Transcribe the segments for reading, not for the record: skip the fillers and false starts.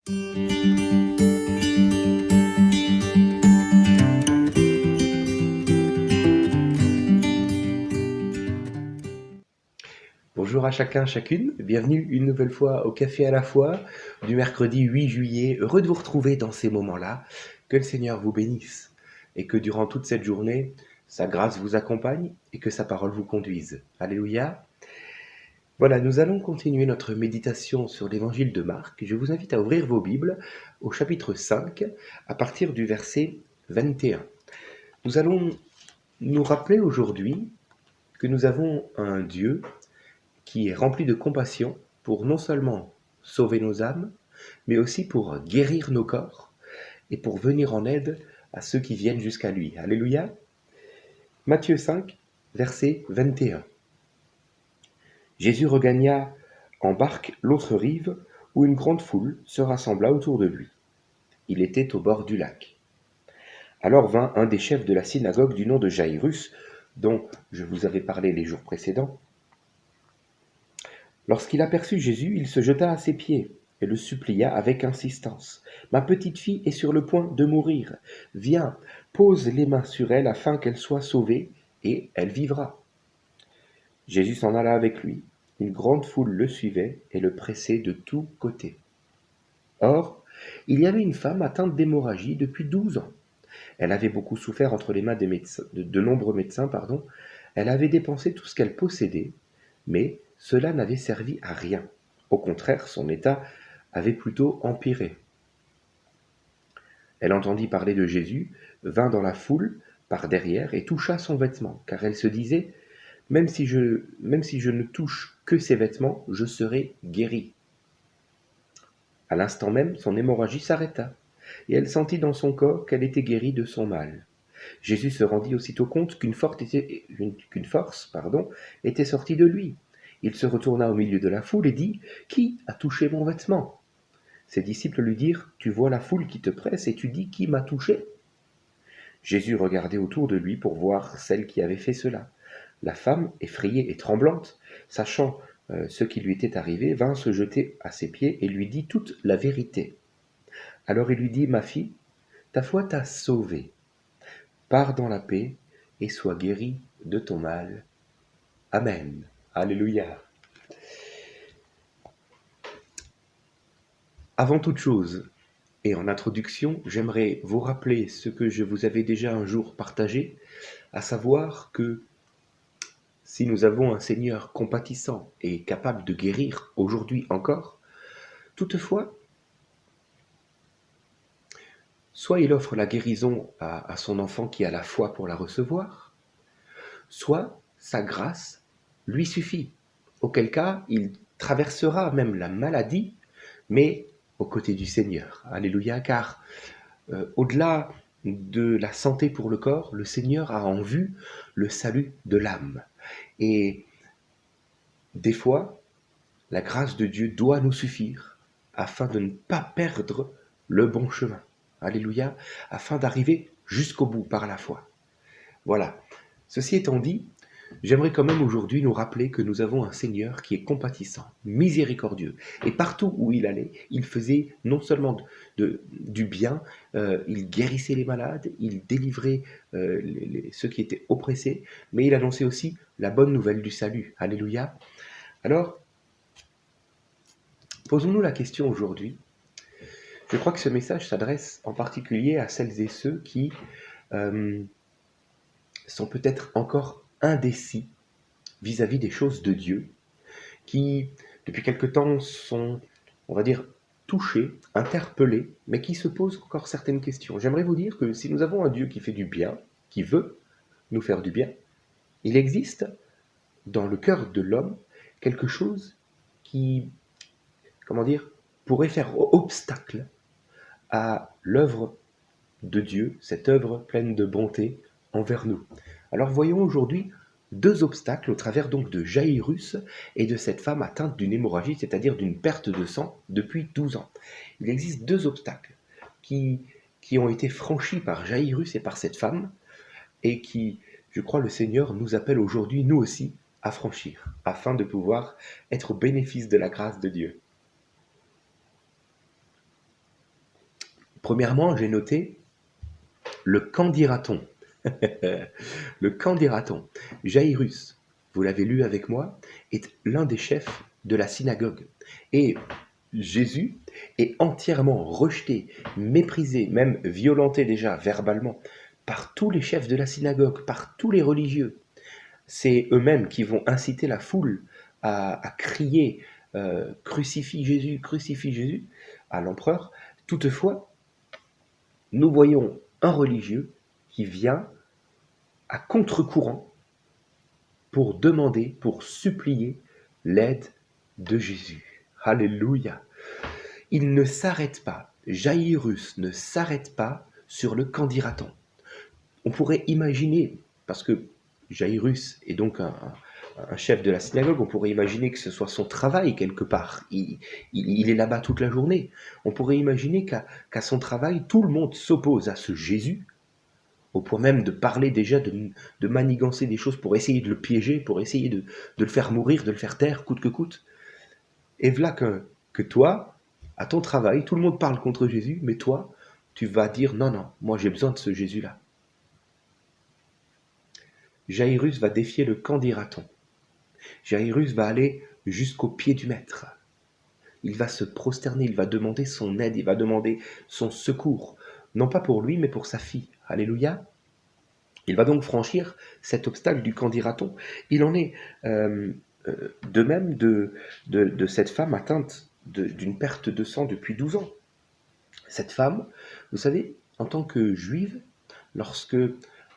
Bonjour à chacun, chacune, bienvenue une nouvelle fois au Café à la fois du mercredi 8 juillet. Heureux de vous retrouver dans ces moments-là. Que le Seigneur vous bénisse et que durant toute cette journée, sa grâce vous accompagne et que sa parole vous conduise. Alléluia. Voilà, nous allons continuer notre méditation sur l'évangile de Marc. Je vous invite à ouvrir vos Bibles au chapitre 5 à partir du verset 21. Nous allons nous rappeler aujourd'hui que nous avons un Dieu qui est rempli de compassion pour non seulement sauver nos âmes, mais aussi pour guérir nos corps et pour venir en aide à ceux qui viennent jusqu'à lui. Alléluia. Matthieu 5, verset 21. Jésus regagna en barque l'autre rive, où une grande foule se rassembla autour de lui. Il était au bord du lac. Alors vint un des chefs de la synagogue du nom de Jaïrus, dont je vous avais parlé les jours précédents. Lorsqu'il aperçut Jésus, il se jeta à ses pieds et le supplia avec insistance. « Ma petite fille est sur le point de mourir. Viens, pose les mains sur elle afin qu'elle soit sauvée, et elle vivra. » Jésus s'en alla avec lui. Une grande foule le suivait et le pressait de tous côtés. Or, il y avait une femme atteinte d'hémorragie depuis 12 ans. Elle avait beaucoup souffert entre les mains de nombreux médecins. Elle avait dépensé tout ce qu'elle possédait, mais cela n'avait servi à rien. Au contraire, son état avait plutôt empiré. Elle entendit parler de Jésus, vint dans la foule par derrière et toucha son vêtement, car elle se disait « Même si je ne touche que ses vêtements, je serai guérie. » À l'instant même, son hémorragie s'arrêta, et elle sentit dans son corps qu'elle était guérie de son mal. Jésus se rendit aussitôt compte qu'une force était sortie de lui. Il se retourna au milieu de la foule et dit « Qui a touché mon vêtement ?» Ses disciples lui dirent « Tu vois la foule qui te presse et tu dis « Qui m'a touché ?» Jésus regardait autour de lui pour voir celle qui avait fait cela. La femme, effrayée et tremblante, sachant ce qui lui était arrivé, vint se jeter à ses pieds et lui dit toute la vérité. Alors il lui dit « Ma fille, ta foi t'a sauvée. Pars dans la paix et sois guérie de ton mal. Amen. » Alléluia. Avant toute chose, et en introduction, j'aimerais vous rappeler ce que je vous avais déjà un jour partagé, à savoir que si nous avons un Seigneur compatissant et capable de guérir aujourd'hui encore, toutefois, soit il offre la guérison à son enfant qui a la foi pour la recevoir, soit sa grâce lui suffit, auquel cas il traversera même la maladie, mais aux côtés du Seigneur. Alléluia, car au-delà de la santé pour le corps, le Seigneur a en vue le salut de l'âme. Et des fois, la grâce de Dieu doit nous suffire afin de ne pas perdre le bon chemin. Alléluia, afin d'arriver jusqu'au bout par la foi. Voilà. Ceci étant dit, j'aimerais quand même aujourd'hui nous rappeler que nous avons un Seigneur qui est compatissant, miséricordieux. Et partout où il allait, il faisait non seulement du bien, il guérissait les malades, il délivrait ceux qui étaient oppressés, mais il annonçait aussi la bonne nouvelle du salut. Alléluia. Alors, posons-nous la question aujourd'hui. Je crois que ce message s'adresse en particulier à celles et ceux qui sont peut-être encore indécis vis-à-vis des choses de Dieu, qui depuis quelque temps sont, on va dire, touchés, interpellés, mais qui se posent encore certaines questions. J'aimerais vous dire que si nous avons un Dieu qui fait du bien, qui veut nous faire du bien, il existe dans le cœur de l'homme quelque chose qui, pourrait faire obstacle à l'œuvre de Dieu, cette œuvre pleine de bonté envers nous. Alors voyons aujourd'hui 2 obstacles au travers donc de Jaïrus et de cette femme atteinte d'une hémorragie, c'est-à-dire d'une perte de sang depuis 12 ans. Il existe 2 obstacles qui ont été franchis par Jaïrus et par cette femme et qui, je crois, le Seigneur nous appelle aujourd'hui, nous aussi, à franchir, afin de pouvoir être au bénéfice de la grâce de Dieu. Premièrement, j'ai noté le qu'en dira-t-on. Le qu'en dira-t-on. Jairus, vous l'avez lu avec moi, est l'un des chefs de la synagogue. Et Jésus est entièrement rejeté, méprisé, même violenté déjà verbalement par tous les chefs de la synagogue, par tous les religieux. C'est eux-mêmes qui vont inciter la foule à crier crucifie Jésus à l'empereur. Toutefois, nous voyons un religieux qui vient à contre-courant pour demander, pour supplier l'aide de Jésus. Alléluia. Il ne s'arrête pas, Jairus ne s'arrête pas sur le qu'en dira-t-on. On pourrait imaginer, parce que Jairus est donc un chef de la synagogue, on pourrait imaginer que ce soit son travail quelque part. Il est là-bas toute la journée. On pourrait imaginer qu'à son travail, tout le monde s'oppose à ce Jésus, au point même de parler déjà, de manigancer des choses pour essayer de le piéger, pour essayer de le faire mourir, de le faire taire, coûte que coûte. Et voilà que toi, à ton travail, tout le monde parle contre Jésus, mais toi, tu vas dire non, non, moi j'ai besoin de ce Jésus-là. Jairus va défier le qu'en dira-t-on. Jairus va aller jusqu'au pied du maître. Il va se prosterner, il va demander son aide, il va demander son secours, non pas pour lui, mais pour sa fille. Alléluia. Il va donc franchir cet obstacle du qu'en dira-t-on. Il en est de même de cette femme atteinte d'une perte de sang depuis 12 ans. Cette femme, vous savez, en tant que juive, lorsque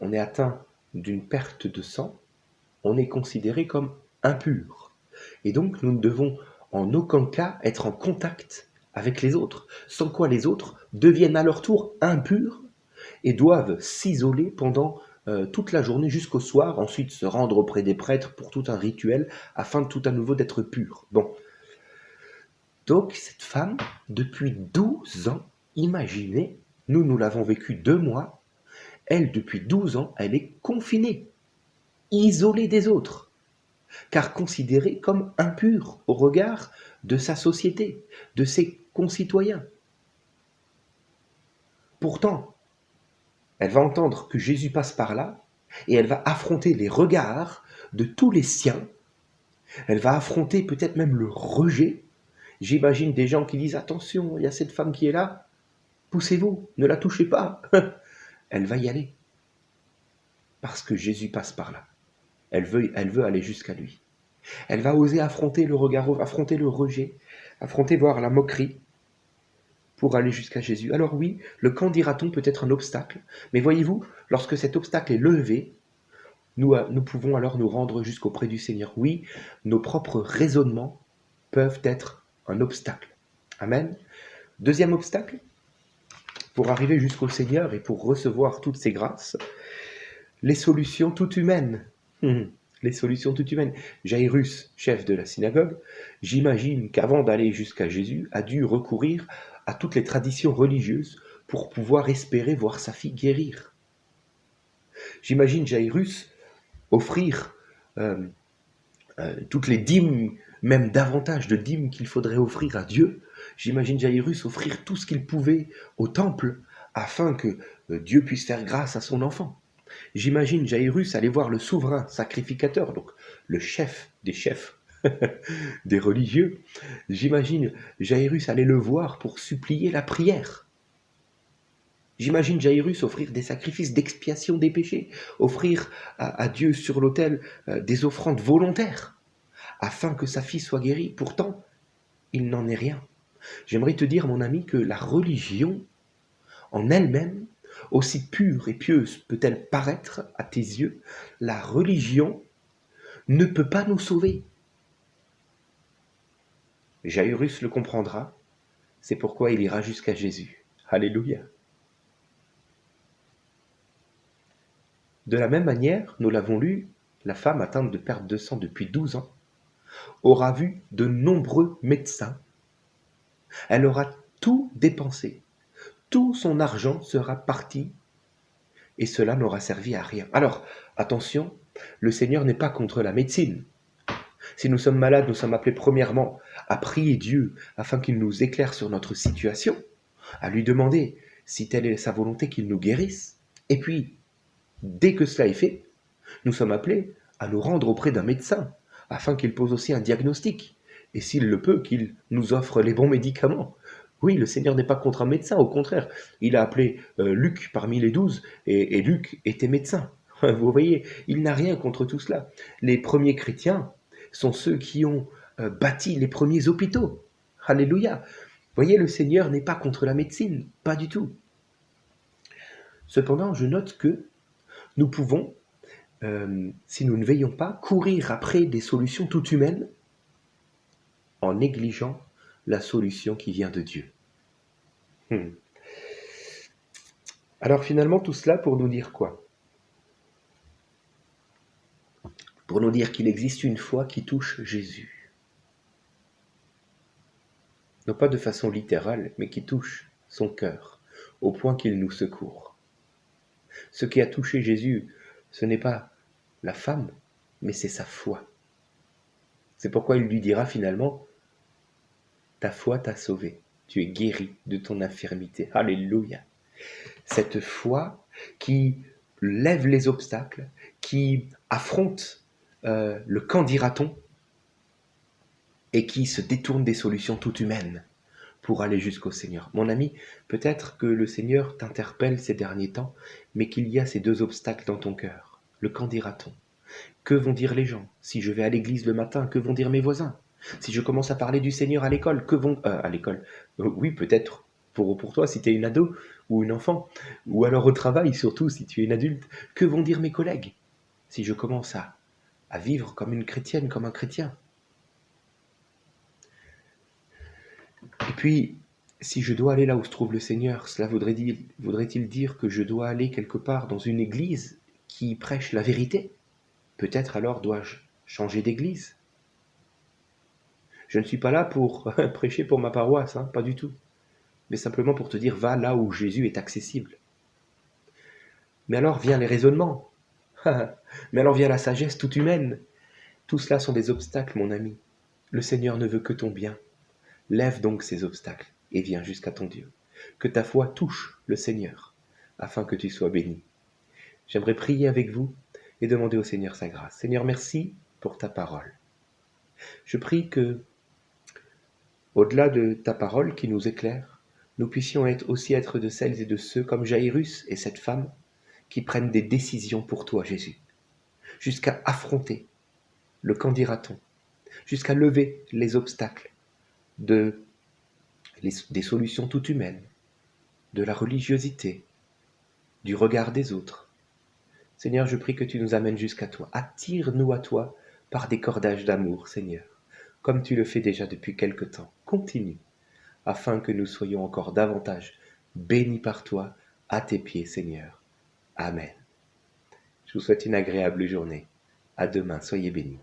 on est atteint d'une perte de sang, on est considéré comme impur. Et donc, nous ne devons en aucun cas être en contact avec les autres, sans quoi les autres deviennent à leur tour impurs et doivent s'isoler pendant toute la journée jusqu'au soir, ensuite se rendre auprès des prêtres pour tout un rituel, afin de tout à nouveau d'être pur. Bon. Donc, cette femme, depuis 12 ans, imaginez, nous l'avons vécu 2 mois, elle, depuis 12 ans, elle est confinée, isolée des autres, car considérée comme impure au regard de sa société, de ses concitoyens. Pourtant, elle va entendre que Jésus passe par là, et elle va affronter les regards de tous les siens, elle va affronter peut-être même le rejet. J'imagine des gens qui disent « Attention, il y a cette femme qui est là, poussez-vous, ne la touchez pas !» Elle va y aller, parce que Jésus passe par là. Elle veut aller jusqu'à lui. Elle va oser affronter le regard, affronter le rejet, affronter voir la moquerie, pour aller jusqu'à Jésus. Alors oui, le qu'en dira-t-on peut être un obstacle, mais voyez-vous, lorsque cet obstacle est levé, nous pouvons alors nous rendre jusqu'auprès du Seigneur. Oui, nos propres raisonnements peuvent être un obstacle. Amen. Deuxième obstacle, pour arriver jusqu'au Seigneur et pour recevoir toutes ses grâces, les solutions toutes humaines. Les solutions toutes humaines. Jairus, chef de la synagogue, j'imagine qu'avant d'aller jusqu'à Jésus, a dû recourir à toutes les traditions religieuses pour pouvoir espérer voir sa fille guérir. J'imagine Jairus offrir toutes les dîmes, même davantage de dîmes qu'il faudrait offrir à Dieu. J'imagine Jairus offrir tout ce qu'il pouvait au temple afin que Dieu puisse faire grâce à son enfant. J'imagine Jairus aller voir le souverain sacrificateur, donc le chef des chefs des religieux. J'imagine Jairus aller le voir pour supplier la prière. J'imagine Jairus offrir des sacrifices d'expiation des péchés, offrir à Dieu sur l'autel des offrandes volontaires, afin que sa fille soit guérie. Pourtant, il n'en est rien. J'aimerais te dire, mon ami, que la religion, en elle-même, aussi pure et pieuse peut-elle paraître à tes yeux, la religion ne peut pas nous sauver. Jairus le comprendra, c'est pourquoi il ira jusqu'à Jésus. Alléluia. De la même manière, nous l'avons lu, la femme atteinte de perte de sang depuis 12 ans aura vu de nombreux médecins. Elle aura tout dépensé. Tout son argent sera parti et cela n'aura servi à rien. Alors, attention, le Seigneur n'est pas contre la médecine. Si nous sommes malades, nous sommes appelés premièrement à prier Dieu afin qu'il nous éclaire sur notre situation, à lui demander si telle est sa volonté, qu'il nous guérisse. Et puis, dès que cela est fait, nous sommes appelés à nous rendre auprès d'un médecin, afin qu'il pose aussi un diagnostic, et s'il le peut, qu'il nous offre les bons médicaments. Oui, le Seigneur n'est pas contre un médecin, au contraire, il a appelé Luc parmi les 12, et Luc était médecin. Vous voyez, il n'a rien contre tout cela. Les premiers chrétiens sont ceux qui ont bâti les premiers hôpitaux. Alléluia. Vous voyez, le Seigneur n'est pas contre la médecine, pas du tout. Cependant, je note que nous pouvons, si nous ne veillons pas, courir après des solutions toutes humaines en négligeant la solution qui vient de Dieu. Alors finalement, tout cela pour nous dire quoi? Pour nous dire qu'il existe une foi qui touche Jésus. Non pas de façon littérale, mais qui touche son cœur, au point qu'il nous secourt. Ce qui a touché Jésus, ce n'est pas la femme, mais c'est sa foi. C'est pourquoi il lui dira finalement, ta foi t'a sauvé, tu es guéri de ton infirmité. Alléluia. Cette foi qui lève les obstacles, qui affronte le qu'en dira-t-on, et qui se détourne des solutions toutes humaines pour aller jusqu'au Seigneur. Mon ami, peut-être que le Seigneur t'interpelle ces derniers temps, mais qu'il y a ces deux obstacles dans ton cœur. Le qu'en dira-t-on? Que vont dire les gens? Si je vais à l'église le matin, que vont dire mes voisins? Si je commence à parler du Seigneur à l'école, que vont... à l'école, oui, peut-être pour toi si tu es une ado ou une enfant, ou alors au travail surtout si tu es une adulte, que vont dire mes collègues si je commence à vivre comme une chrétienne, comme un chrétien? Et puis, si je dois aller là où se trouve le Seigneur, cela voudrait-il dire que je dois aller quelque part dans une église qui prêche la vérité? Peut-être alors dois-je changer d'église? Je ne suis pas là pour prêcher pour ma paroisse, pas du tout. Mais simplement pour te dire, va là où Jésus est accessible. Mais alors vient les raisonnements. Mais alors vient la sagesse toute humaine. Tout cela sont des obstacles, mon ami. Le Seigneur ne veut que ton bien. Lève donc ces obstacles et viens jusqu'à ton Dieu. Que ta foi touche le Seigneur, afin que tu sois béni. J'aimerais prier avec vous et demander au Seigneur sa grâce. Seigneur, merci pour ta parole. Je prie que, au-delà de ta parole qui nous éclaire, nous puissions aussi être de celles et de ceux comme Jaïrus et cette femme qui prennent des décisions pour toi, Jésus, jusqu'à affronter le qu'en dira-t-on, jusqu'à lever les obstacles des solutions toutes humaines, de la religiosité, du regard des autres. Seigneur, je prie que tu nous amènes jusqu'à toi. Attire-nous à toi par des cordages d'amour, Seigneur, comme tu le fais déjà depuis quelque temps. Continue, afin que nous soyons encore davantage bénis par toi, à tes pieds, Seigneur. Amen. Je vous souhaite une agréable journée. À demain, soyez bénis.